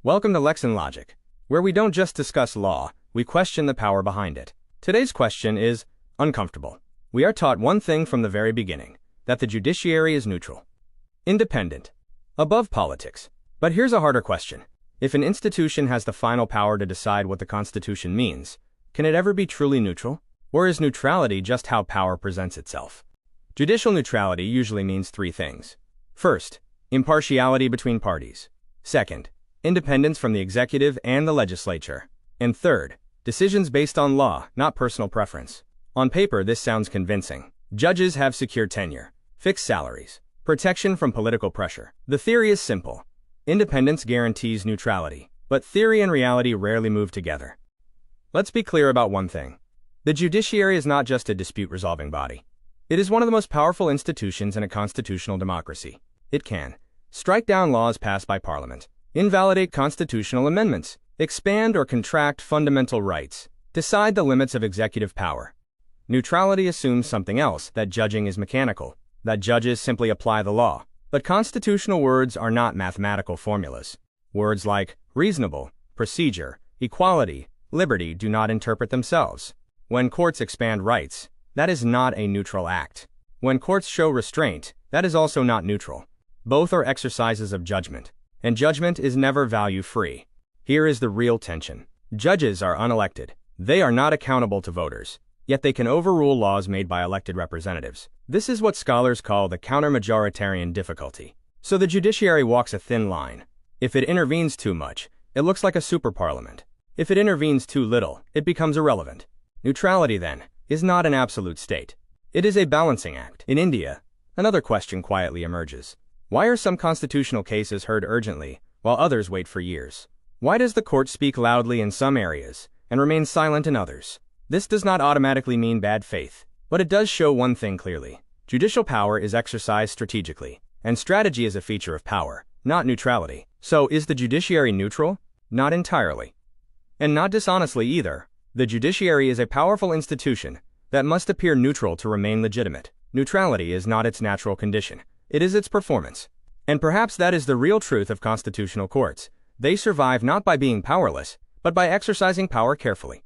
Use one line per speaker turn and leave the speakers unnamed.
Welcome to Lex and Logic, where we don't just discuss law, we question the power behind it. Today's question is uncomfortable. We are taught one thing from the very beginning, that the judiciary is neutral, independent, above politics. But here's a harder question. If an institution has the final power to decide what the Constitution means, can it ever be truly neutral? Or is neutrality just how power presents itself? Judicial neutrality usually means three things. First, impartiality between parties. Second, independence from the executive and the legislature. And third, decisions based on law, not personal preference. On paper, this sounds convincing. Judges have secure tenure, fixed salaries, protection from political pressure. The theory is simple. Independence guarantees neutrality, but theory and reality rarely move together. Let's be clear about one thing. The judiciary is not just a dispute-resolving body. It is one of the most powerful institutions in a constitutional democracy. It can strike down laws passed by Parliament, invalidate constitutional amendments, expand or contract fundamental rights, decide the limits of executive power. Neutrality assumes something else, that judging is mechanical, that judges simply apply the law. But constitutional words are not mathematical formulas. Words like reasonable, procedure, equality, liberty do not interpret themselves. When courts expand rights, that is not a neutral act. When courts show restraint, that is also not neutral. Both are exercises of judgment, and judgment is never value-free. Here is the real tension. Judges are unelected. They are not accountable to voters, yet they can overrule laws made by elected representatives. This is what scholars call the counter-majoritarian difficulty. So the judiciary walks a thin line. If it intervenes too much, it looks like a super-parliament. If it intervenes too little, it becomes irrelevant. Neutrality, then, is not an absolute state. It is a balancing act. In India, another question quietly emerges. Why are some constitutional cases heard urgently, while others wait for years? Why does the court speak loudly in some areas and remain silent in others? This does not automatically mean bad faith, but it does show one thing clearly. Judicial power is exercised strategically, and strategy is a feature of power, not neutrality. So is the judiciary neutral? Not entirely. And not dishonestly either. The judiciary is a powerful institution that must appear neutral to remain legitimate. Neutrality is not its natural condition. It is its performance. And perhaps that is the real truth of constitutional courts. They survive not by being powerless, but by exercising power carefully.